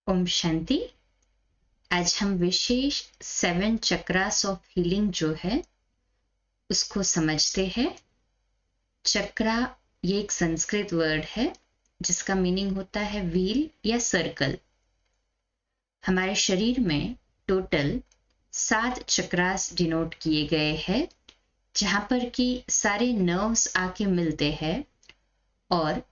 ओम शांति। आज हम विशेष 7 chakras of healing जो है उसको समझते हैं। चक्रा ये एक संस्कृत वर्ड है जिसका मीनिंग होता है व्हील या सर्कल। हमारे शरीर में टोटल 7 चक्रास डिनोट किए गए हैं, जहाँ पर कि सारे नर्व्स आके मिलते हैं और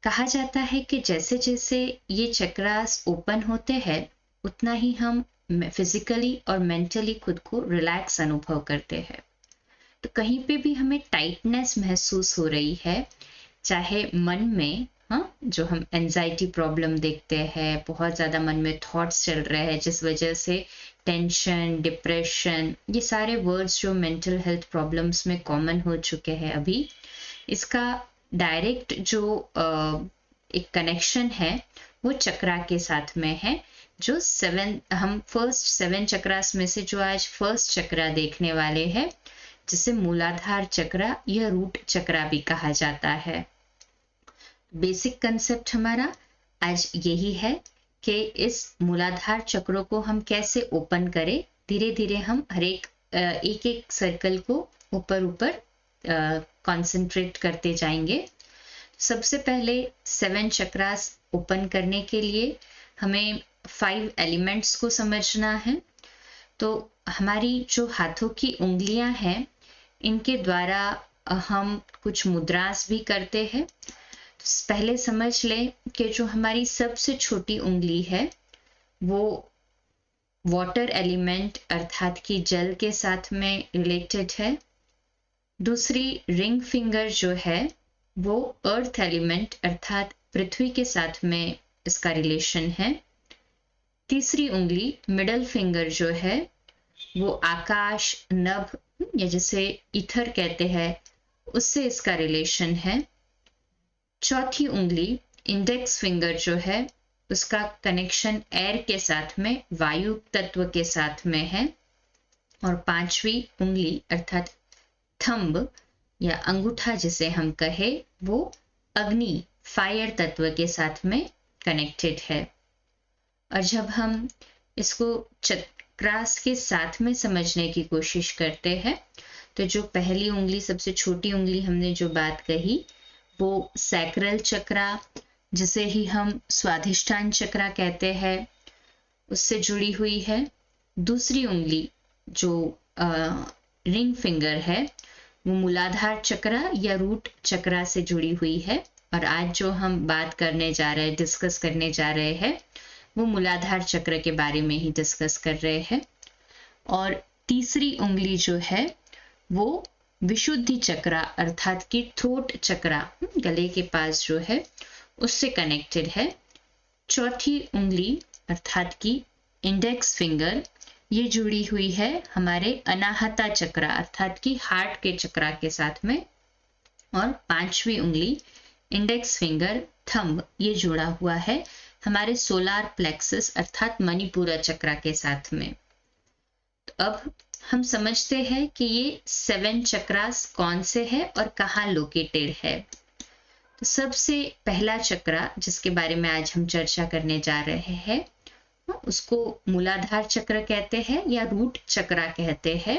कहा जाता है कि जैसे जैसे ये चक्रास ओपन होते हैं उतना ही हम फिजिकली और मेंटली खुद को रिलैक्स अनुभव करते हैं। तो कहीं पे भी हमें टाइटनेस महसूस हो रही है, चाहे मन में, जो हम एंजाइटी प्रॉब्लम देखते हैं, बहुत ज़्यादा मन में थॉट्स चल रहे हैं जिस वजह से टेंशन, डिप्रेशन, ये सारे वर्ड्स जो मेंटल हेल्थ प्रॉब्लम्स में कॉमन हो चुके हैं अभी, इसका डायरेक्ट जो एक कनेक्शन है वो चक्रा के साथ में है। जो हम फर्स्ट 7 चक्रास में से जो आज फर्स्ट चक्रा देखने वाले हैं, जिसे मूलाधार चक्रा या रूट चक्रा भी कहा जाता है। बेसिक कंसेप्ट हमारा आज यही है कि इस मूलाधार चक्रों को हम कैसे ओपन करें। धीरे धीरे हम हर एक एक सर्कल को ऊपर ऊपर कंसंट्रेट करते जाएंगे। सबसे पहले 7 चक्रास ओपन करने के लिए हमें 5 एलिमेंट्स को समझना है। तो हमारी जो हाथों की उंगलियां हैं, इनके द्वारा हम कुछ मुद्रास भी करते हैं। तो पहले समझ लें कि जो हमारी सबसे छोटी उंगली है वो वाटर एलिमेंट अर्थात कि जल के साथ में रिलेटेड है। दूसरी रिंग फिंगर जो है वो अर्थ एलिमेंट अर्थात पृथ्वी के साथ में इसका रिलेशन है। तीसरी उंगली मिडल फिंगर जो है वो आकाश, नभ या जिसे ईथर कहते हैं, उससे इसका रिलेशन है। चौथी उंगली इंडेक्स फिंगर जो है उसका कनेक्शन एयर के साथ में, वायु तत्व के साथ में है। और पांचवी उंगली अर्थात थंब या अंगूठा जिसे हम कहे, वो अग्नि, फायर तत्व के साथ में कनेक्टेड है। और जब हम इसको चक्रास के साथ में समझने की कोशिश करते हैं, तो जो पहली उंगली, सबसे छोटी उंगली हमने जो बात कही, वो सैक्रल चक्रा, जिसे ही हम स्वाधिष्ठान चक्रा कहते हैं, उससे जुड़ी हुई है। दूसरी उंगली जो रिंग फिंगर है वो मूलाधार चक्रा या रूट चक्रा से जुड़ी हुई है। और आज जो हम बात करने जा रहे हैं, डिस्कस करने जा रहे हैं, वो मूलाधार चक्र के बारे में ही डिस्कस कर रहे हैं। और तीसरी उंगली जो है वो विशुद्धि चक्रा अर्थात कि थ्रोट चक्रा, गले के पास जो है, उससे कनेक्टेड है। चौथी उंगली अर्थात कि इंडेक्स फिंगर, ये जुड़ी हुई है हमारे अनाहता चक्रा अर्थात कि हार्ट के चक्रा के साथ में। और पांचवी उंगली इंडेक्स फिंगर, थंब, ये जुड़ा हुआ है हमारे सोलार प्लेक्सस अर्थात मणिपुरा चक्रा के साथ में। तो अब हम समझते हैं कि ये 7 चक्रास कौन से हैं और कहाँ लोकेटेड है। तो सबसे पहला चक्रा जिसके बारे में आज हम चर्चा करने जा रहे हैं, उसको मूलाधार चक्र कहते हैं या रूट चक्रा कहते हैं।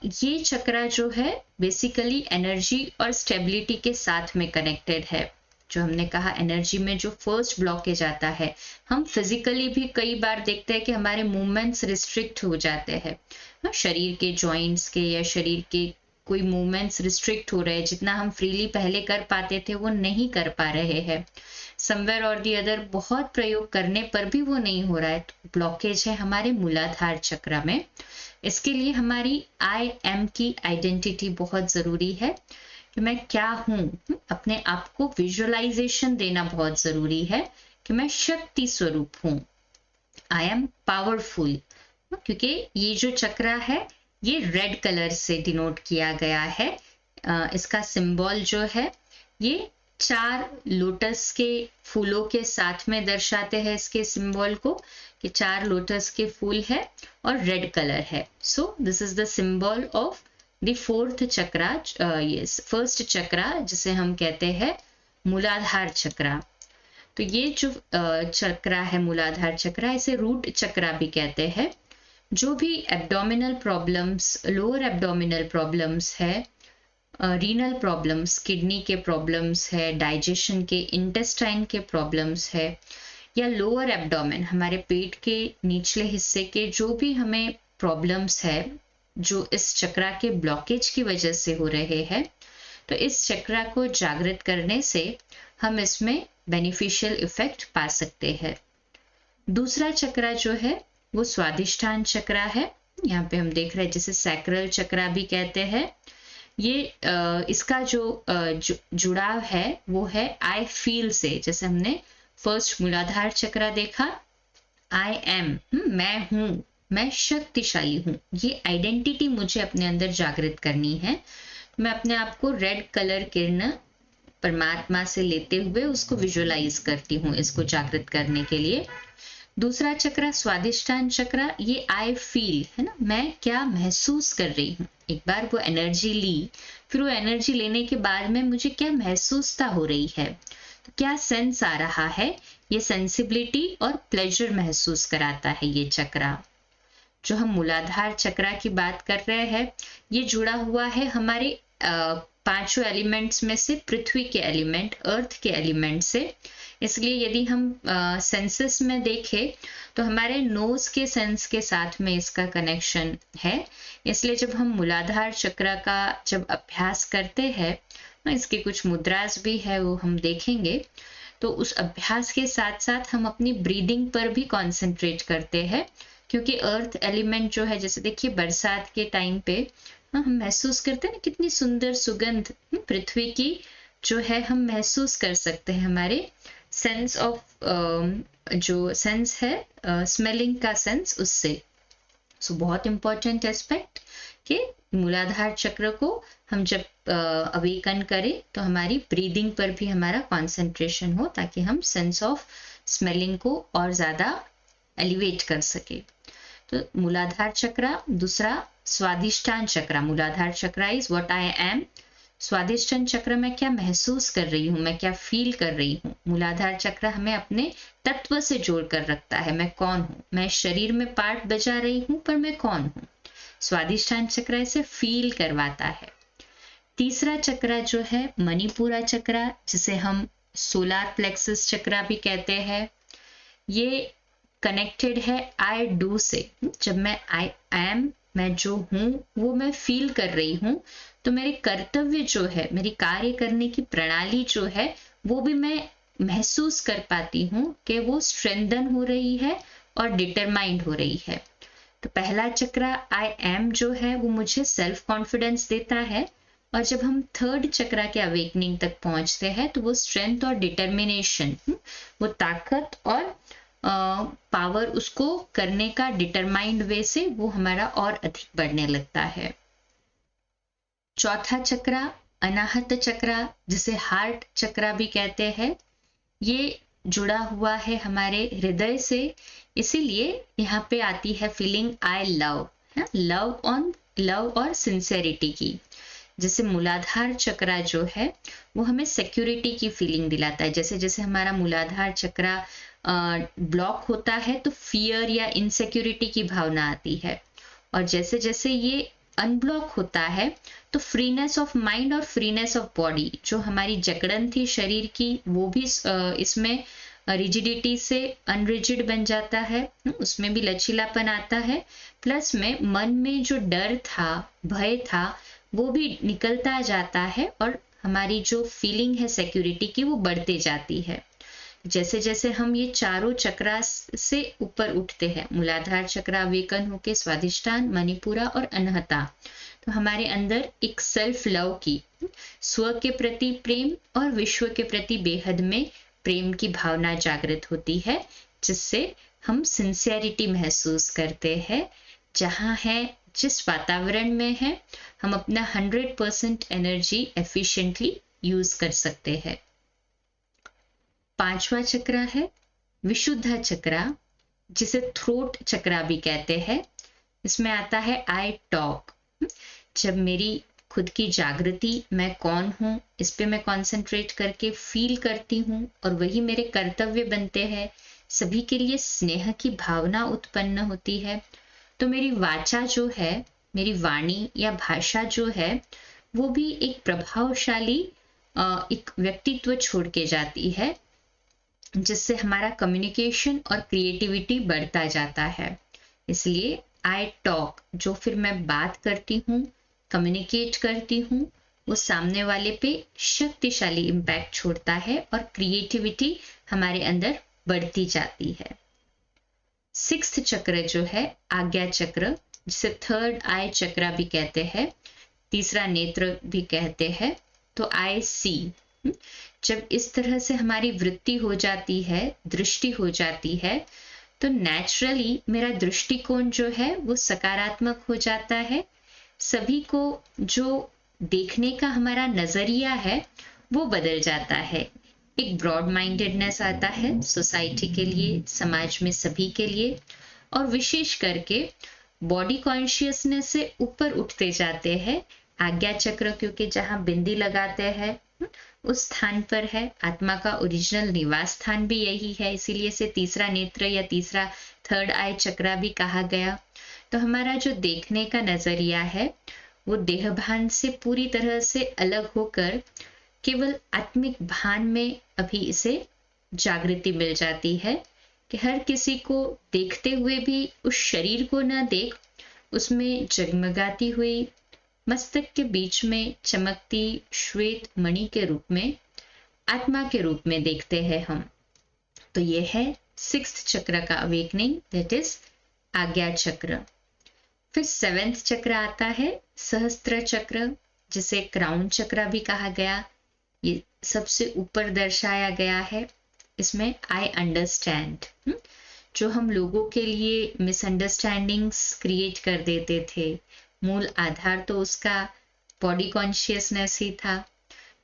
ये चक्रा जो है बेसिकली एनर्जी और स्टेबिलिटी के साथ में कनेक्टेड है। जो हमने कहा एनर्जी में जो फर्स्ट ब्लॉकेज आता है, हम फिजिकली भी कई बार देखते हैं कि हमारे मूवमेंट्स रिस्ट्रिक्ट हो जाते हैं। शरीर के जॉइंट्स के या शरीर के कोई मूवमेंट्स रिस्ट्रिक्ट हो रहे हैं, जितना हम फ्रीली पहले कर पाते थे वो नहीं कर पा रहे हैं। समवेयर और दी अदर बहुत प्रयोग करने पर भी वो नहीं हो रहा है, तो ब्लॉकेज है हमारे मूलाधार चक्र में। इसके लिए हमारी आई एम की आइडेंटिटी बहुत जरूरी है कि मैं क्या हूँ। अपने आप को विजुअलाइजेशन देना बहुत जरूरी है कि मैं शक्ति स्वरूप हूँ, आई एम पावरफुल। क्योंकि ये जो चक्रा है ये रेड कलर से डिनोट किया गया है। इसका सिंबल जो है ये 4 लोटस के फूलों के साथ में दर्शाते हैं इसके सिंबल को, कि 4 लोटस के फूल है और रेड कलर है। So this is the symbol of the fourth chakra, ये फर्स्ट चक्रा जिसे हम कहते हैं मूलाधार चक्रा। तो ये जो चक्रा है मूलाधार चक्रा, इसे रूट चक्रा भी कहते हैं। जो भी abdominal problems, lower abdominal problems है, रीनल प्रॉब्लम्स, किडनी के प्रॉब्लम्स है, डाइजेशन के, इंटेस्टाइन के प्रॉब्लम्स है, या लोअर एब्डोमेन हमारे पेट के निचले हिस्से के जो भी हमें प्रॉब्लम्स है जो इस चक्रा के ब्लॉकेज की वजह से हो रहे हैं, तो इस चक्रा को जागृत करने से हम इसमें बेनिफिशियल इफेक्ट पा सकते हैं। दूसरा चक्रा जो है वो स्वादिष्ठान चक्रा है। यहाँ पे हम देख रहे हैं जिसे सैक्रल चक्रा भी कहते हैं। ये इसका जो जुड़ाव है वो है आई फील से। जैसे हमने फर्स्ट मूलाधार चक्रा देखा, आई एम, मैं हूँ, मैं शक्तिशाली हूँ, ये आइडेंटिटी मुझे अपने अंदर जागृत करनी है। मैं अपने आप को रेड कलर किरण परमात्मा से लेते हुए उसको विजुअलाइज करती हूँ इसको जागृत करने के लिए। दूसरा चक्रा स्वादिष्ठान चक्रा, ये आई फील है ना, मैं क्या महसूस कर रही हूँ। एक बार वो एनर्जी ली, फिर वो एनर्जी लेने के बाद में मुझे क्या महसूसता हो रही है, तो क्या सेंस आ रहा है, ये सेंसिबिलिटी और प्लेजर महसूस कराता है ये चक्रा। जो हम मूलाधार चक्रा की बात कर रहे हैं, ये जुड़ा हुआ है हमारे पांचों एलिमेंट्स में से पृथ्वी के एलिमेंट, अर्थ के एलिमेंट से। इसलिए यदि हम सेंसेस में देखें तो हमारे नोज के सेंस के साथ में इसका कनेक्शन है। इसलिए जब हम मूलाधार चक्र का जब अभ्यास करते हैं, इसकी कुछ मुद्रास भी है वो हम देखेंगे, तो उस अभ्यास के साथ साथ हम अपनी ब्रीदिंग पर भी कॉन्सेंट्रेट करते हैं। क्योंकि अर्थ एलिमेंट जो है, जैसे देखिए बरसात के टाइम पे हम महसूस करते हैं ना कितनी सुंदर सुगंध पृथ्वी की जो है हम महसूस कर सकते हैं हमारे सेंस ऑफ जो सेंस है स्मेलिंग का सेंस उससे। सो बहुत इंपॉर्टेंट एस्पेक्ट कि मूलाधार चक्र को हम जब अवेकन करें तो हमारी ब्रीदिंग पर भी हमारा कंसंट्रेशन हो, ताकि हम सेंस ऑफ स्मेलिंग को और ज़्यादा एलिवेट कर सके। तो मूलाधार चक्र। दूसरा स्वादिष्ठान चक्र, मूलाधार चक्र इज व्हाट आई एम। स्वादिष्ठान चक्र में क्या महसूस कर रही हूँ, मैं क्या फील कर रही हूँ। मूलाधार चक्र हमें अपने तत्व से जोड़ कर रखता है, मैं कौन हूँ, मैं शरीर में पार्ट बजा रही हूँ पर मैं कौन हूँ। स्वादिष्ठान चक्र इसे फील करवाता है। तीसरा चक्र जो है मणिपुरा चक्र, जिसे हम सोलार प्लेक्सस चक्र भी कहते हैं, ये कनेक्टेड है आई डू से। जब मैं आई एम, मैं जो हूँ वो मैं फील कर रही हूँ, तो मेरे कर्तव्य जो है, मेरी कार्य करने की प्रणाली जो है वो भी मैं महसूस कर पाती हूँ कि वो स्ट्रेंथन हो रही है और डिटरमाइंड हो रही है। तो पहला चक्र आई एम जो है वो मुझे सेल्फ कॉन्फिडेंस देता है, और जब हम थर्ड चक्र के अवेकनिंग तक पहुंचते हैं तो वो स्ट्रेंथ और डिटर्मिनेशन, वो ताकत और पावर उसको करने का डिटरमाइंड वे से वो हमारा और अधिक बढ़ने लगता है। चौथा चक्र अनाहत चक्र, जिसे हार्ट चक्र भी कहते हैं, ये जुड़ा हुआ है हमारे हृदय से। इसीलिए यहाँ पे आती है फीलिंग आई लव, लव और सिंसेरिटी की। जैसे मूलाधार चक्र जो है वो हमें सिक्योरिटी की फीलिंग दिलाता है। जैसे जैसे हमारा मूलाधार चक्र ब्लॉक होता है तो फियर या इनसिक्योरिटी की भावना आती है, और जैसे जैसे ये अनब्लॉक होता है तो फ्रीनेस ऑफ माइंड और फ्रीनेस ऑफ बॉडी, जो हमारी जकड़न थी शरीर की, वो भी इसमें रिजिडिटी से अनरिजिड बन जाता है, उसमें भी लचीलापन आता है। प्लस में मन में जो डर था, भय था, वो भी निकलता जाता है, और हमारी जो फीलिंग है सिक्योरिटी की वो बढ़ते जाती है। जैसे जैसे हम ये चारों चक्रा से ऊपर उठते हैं, मूलाधार चक्र अवेकन होके स्वादिष्ठान, मणिपुरा और अनहता, तो हमारे अंदर एक सेल्फ लव की, स्व के प्रति प्रेम और विश्व के प्रति बेहद में प्रेम की भावना जागृत होती है, जिससे हम सिंसियरिटी महसूस करते हैं। जहाँ है, जिस वातावरण में है, हम अपना 100% एनर्जी एफिशिएंटली यूज कर सकते हैं। पांचवा चक्र है विशुद्ध चक्र, जिसे थ्रोट चक्र भी कहते हैं। इसमें आता है आई टॉक। जब मेरी खुद की जागृति, मैं कौन हूँ, इस पे मैं कंसंट्रेट करके फील करती हूँ और वही मेरे कर्तव्य बनते हैं, सभी के लिए स्नेह की भावना उत्पन्न होती है, तो मेरी वाचा जो है, मेरी वाणी या भाषा जो है, वो भी एक प्रभावशाली एक व्यक्तित्व छोड़ के जाती है, जिससे हमारा कम्युनिकेशन और क्रिएटिविटी बढ़ता जाता है। इसलिए आई टॉक, जो फिर मैं बात करती हूँ, कम्युनिकेट करती हूँ, वो सामने वाले पे शक्तिशाली इम्पैक्ट छोड़ता है और क्रिएटिविटी हमारे अंदर बढ़ती जाती है। सिक्स्थ चक्र जो है आज्ञा चक्र, जिसे थर्ड आई चक्र भी कहते हैं, तीसरा नेत्र भी कहते हैं, तो आई सी। जब इस तरह से हमारी वृत्ति हो जाती है, दृष्टि हो जाती है, तो नेचुरली मेरा दृष्टिकोण जो है वो सकारात्मक हो जाता है। सभी को जो देखने का हमारा नजरिया है वो बदल जाता है। एक ब्रॉड माइंडेडनेस आता है सोसाइटी के लिए, समाज में सभी के लिए, और विशेष करके बॉडी कॉन्शियसनेस से ऊपर उठते जाते हैं। आज्ञा चक्र क्योंकि जहाँ बिंदी लगाते हैं उस स्थान पर है, आत्मा का ओरिजिनल निवास स्थान भी यही है, इसीलिए इसे तीसरा नेत्र या तीसरा थर्ड आई चक्र भी कहा गया। तो हमारा जो देखने का नजरिया है वो देह भान से पूरी तरह से अलग होकर केवल आत्मिक भान में अभी इसे जागृति मिल जाती है कि हर किसी को देखते हुए भी उस शरीर को न देख, उसमें जगमगाती हुई मस्तक के बीच में चमकती श्वेत मणि के रूप में, आत्मा के रूप में देखते हैं हम। तो ये है सिक्स्थ चक्र का अवेकनिंग, दैट इज आज्ञा चक्र। फिर सेवेंथ चक्र आता है सहस्त्र चक्र, जिसे क्राउन चक्र भी कहा गया। ये सबसे ऊपर दर्शाया गया है। इसमें आई अंडरस्टैंड, जो हम लोगों के लिए मिसअंडरस्टैंडिंग्स क्रिएट कर देते थे, मूल आधार तो उसका बॉडी कॉन्शियसनेस ही था।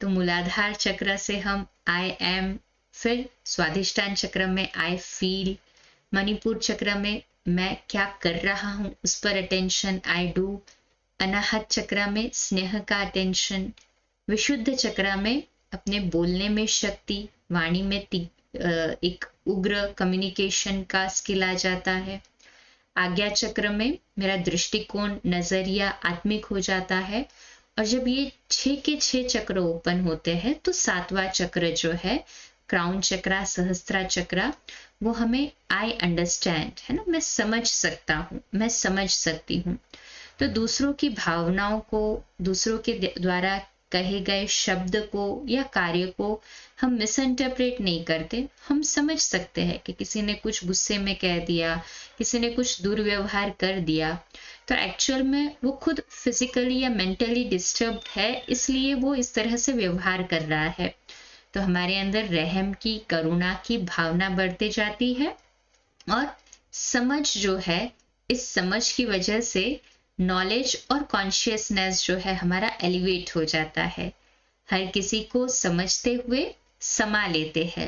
तो मूलाधार चक्र से हम आई एम, फिर स्वाधिष्ठान चक्र में आई फील, मणिपुर चक्र में मैं क्या कर रहा हूँ उस पर अटेंशन, आई डू, अनाहत चक्र में स्नेह का अटेंशन, विशुद्ध चक्र में अपने बोलने में शक्ति, वाणी में एक उग्र कम्युनिकेशन का स्किल आ जाता है। आज्ञा चक्र में मेरा दृष्टिकोण, नजरिया आत्मिक हो जाता है। और जब ये 6 के 6 चक्र ओपन होते हैं तो 7वां चक्र जो है क्राउन चक्र, सहस्त्रा चक्र, वो हमें आई अंडरस्टैंड, है ना, मैं समझ सकता हूँ, मैं समझ सकती हूँ। तो दूसरों की भावनाओं को, दूसरों के द्वारा कहे गए शब्द को या कार्य को हम मिसइंटरप्रेट नहीं करते। हम समझ सकते हैं कि किसी ने कुछ गुस्से में कह दिया, किसी ने कुछ दुर्व्यवहार कर दिया, तो एक्चुअल में वो खुद फिजिकली या मेंटली डिस्टर्ब्ड है, इसलिए वो इस तरह से व्यवहार कर रहा है। तो हमारे अंदर रहम की, करुणा की भावना बढ़ती जाती है और समझ जो है, इस समझ की वजह से नॉलेज और कॉन्शियसनेस जो है हमारा एलिवेट हो जाता है। हर किसी को समझते हुए समा लेते हैं,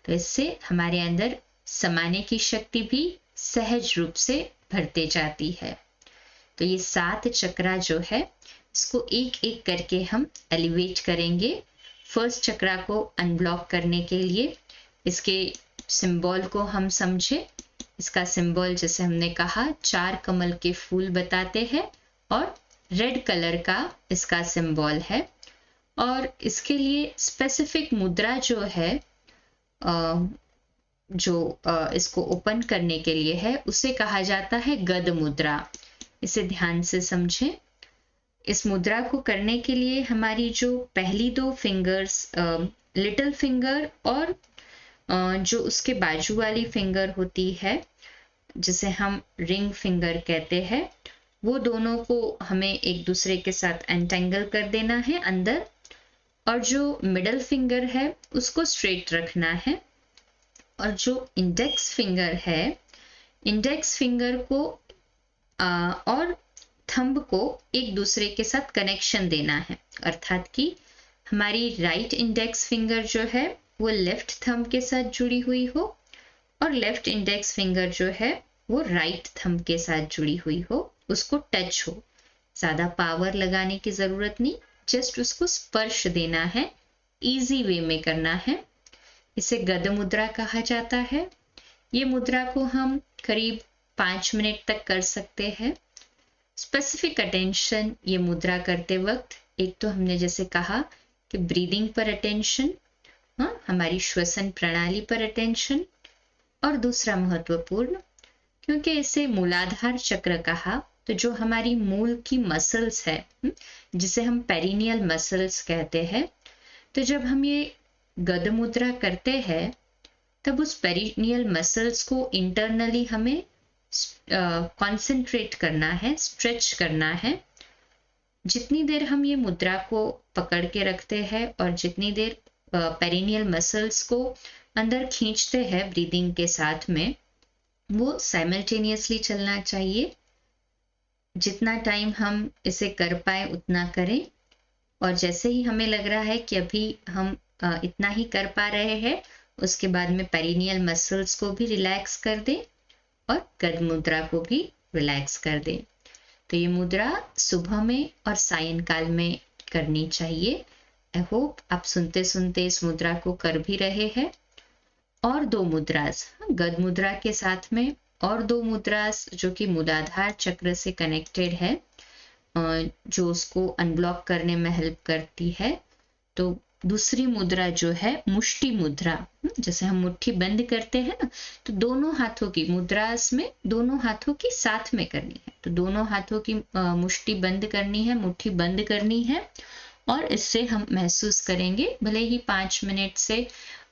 तो इससे हमारे अंदर समाने की शक्ति भी सहज रूप से भरते जाती है। तो ये 7 चक्रा जो है, इसको एक एक करके हम एलिवेट करेंगे। फर्स्ट चक्रा को अनब्लॉक करने के लिए इसके सिंबल को हम समझे। इसका सिंबल, जैसे हमने कहा, 4 कमल के फूल बताते हैं और रेड कलर का इसका सिंबल है। और इसके लिए स्पेसिफिक मुद्रा जो है, इसको ओपन करने के लिए है, उसे कहा जाता है गद मुद्रा। इसे ध्यान से समझें। इस मुद्रा को करने के लिए हमारी जो पहली 2 फिंगर्स, लिटिल फिंगर और जो उसके बाजू वाली फिंगर होती है, जिसे हम रिंग फिंगर कहते हैं, वो दोनों को हमें एक दूसरे के साथ एंटेंगल कर देना है अंदर, और जो मिडल फिंगर है उसको स्ट्रेट रखना है। और जो इंडेक्स फिंगर है, इंडेक्स फिंगर को और थंब को एक दूसरे के साथ कनेक्शन देना है, अर्थात कि हमारी राइट इंडेक्स फिंगर जो है वो लेफ्ट थंब के साथ जुड़ी हुई हो और लेफ्ट इंडेक्स फिंगर जो है वो राइट थंब के साथ जुड़ी हुई हो, उसको टच हो। ज़्यादा पावर लगाने की ज़रूरत नहीं, जस्ट उसको स्पर्श देना है, इजी वे में करना है। इसे गद मुद्रा कहा जाता है। ये मुद्रा को हम करीब 5 मिनट तक कर सकते हैं। स्पेसिफिक अटेंशन ये मुद्रा करते वक्त, एक तो हमने जैसे कहा कि ब्रीदिंग पर अटेंशन, हाँ, हमारी श्वसन प्रणाली पर अटेंशन, और दूसरा महत्वपूर्ण, क्योंकि इसे मूलाधार चक्र कहा, तो जो हमारी मूल की मसल्स है, जिसे हम पेरिनियल मसल्स कहते हैं, तो जब हम ये गद मुद्रा करते हैं तब उस पेरिनियल मसल्स को इंटरनली हमें कंसंट्रेट करना है, स्ट्रेच करना है। जितनी देर हम ये मुद्रा को पकड़ के रखते हैं और जितनी देर पेरिनियल मसल्स को अंदर खींचते हैं ब्रीदिंग के साथ में, वो साइमल्टेनियसली चलना चाहिए। जितना टाइम हम इसे कर पाए उतना करें, और जैसे ही हमें लग रहा है कि अभी हम इतना ही कर पा रहे हैं, उसके बाद में पेरिनियल मसल्स को भी रिलैक्स कर दें और गद मुद्रा को भी रिलैक्स कर दें। तो ये मुद्रा सुबह में और सायंकाल में करनी चाहिए। आई होप आप सुनते सुनते इस मुद्रा को कर भी रहे हैं। और 2 मुद्रास, गद मुद्रा के साथ में और 2 मुद्रास जो कि मूलाधार चक्र से कनेक्टेड है, जो उसको अनब्लॉक करने में हेल्प करती है। तो दूसरी मुद्रा जो है मुष्टि मुद्रा, जैसे हम मुट्ठी बंद करते हैं ना, तो दोनों हाथों की मुद्रास में दोनों हाथों की साथ में करनी है। तो दोनों हाथों की मुष्टि बंद करनी है, मुट्ठी बंद करनी है, और इससे हम महसूस करेंगे, भले ही 5 मिनट से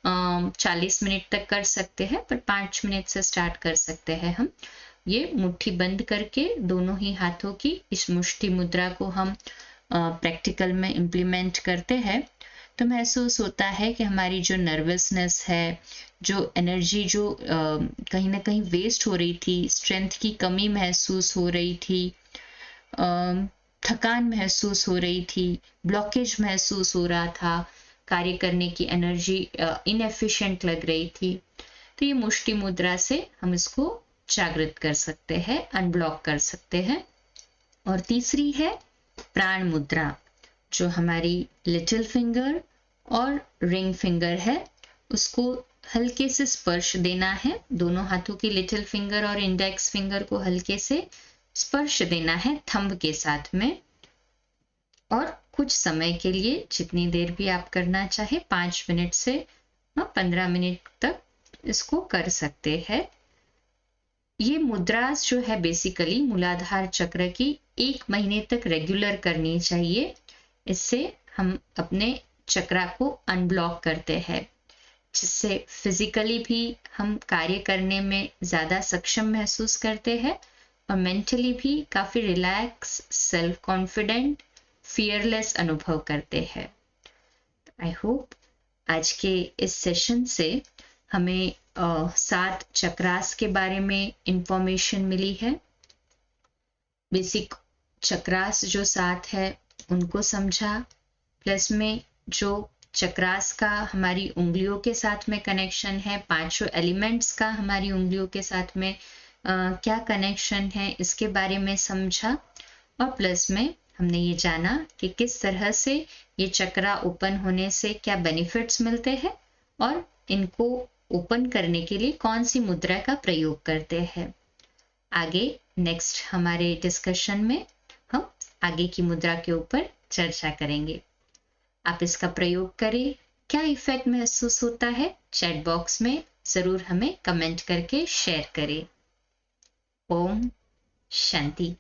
40 मिनट तक कर सकते हैं, पर 5 मिनट से स्टार्ट कर सकते हैं हम। ये मुट्ठी बंद करके दोनों ही हाथों की इस मुष्टि मुद्रा को हम प्रैक्टिकल में इम्प्लीमेंट करते हैं, तो महसूस होता है कि हमारी जो नर्वसनेस है, जो एनर्जी जो कहीं ना कहीं वेस्ट हो रही थी, स्ट्रेंथ की कमी महसूस हो रही थी, थकान महसूस हो रही थी, ब्लॉकेज महसूस हो रहा था, कार्य करने की एनर्जी इनएफिशिएंट लग रही थी, तो ये मुष्टि मुद्रा से हम इसको जागृत कर सकते हैं, अनब्लॉक कर सकते हैं। और तीसरी है प्राण मुद्रा, जो हमारी लिटिल फिंगर और रिंग फिंगर है, उसको हल्के से स्पर्श देना है। दोनों हाथों की लिटिल फिंगर और इंडेक्स फिंगर को हल्के से स्पर्श देना है थंब के साथ में, और कुछ समय के लिए, जितनी देर भी आप करना चाहे, 5 मिनट से 15 मिनट तक इसको कर सकते हैं। ये मुद्रास जो है बेसिकली मूलाधार चक्र की 1 महीने तक रेगुलर करनी चाहिए। इससे हम अपने चक्रा को अनब्लॉक करते हैं, जिससे फिजिकली भी हम कार्य करने में ज़्यादा सक्षम महसूस करते हैं और मेंटली भी काफ़ी रिलैक्स, सेल्फ कॉन्फिडेंट, फियरलेस अनुभव करते हैं। आई होप आज के इस सेशन से हमें 7 चक्रास के बारे में इंफॉर्मेशन मिली है। बेसिक चक्रास जो 7 है उनको समझा, प्लस में जो चक्रास का हमारी उंगलियों के साथ में कनेक्शन है, 5 एलिमेंट्स का हमारी उंगलियों के साथ में क्या कनेक्शन है, इसके बारे में समझा। और प्लस में हमने ये जाना कि किस तरह से ये चक्रा ओपन होने से क्या बेनिफिट्स मिलते हैं और इनको ओपन करने के लिए कौन सी मुद्रा का प्रयोग करते हैं। आगे नेक्स्ट हमारे डिस्कशन में हम आगे की मुद्रा के ऊपर चर्चा करेंगे। आप इसका प्रयोग करें, क्या इफेक्ट महसूस होता है, चैट बॉक्स में ज़रूर हमें कमेंट करके शेयर करें। ओम शांति।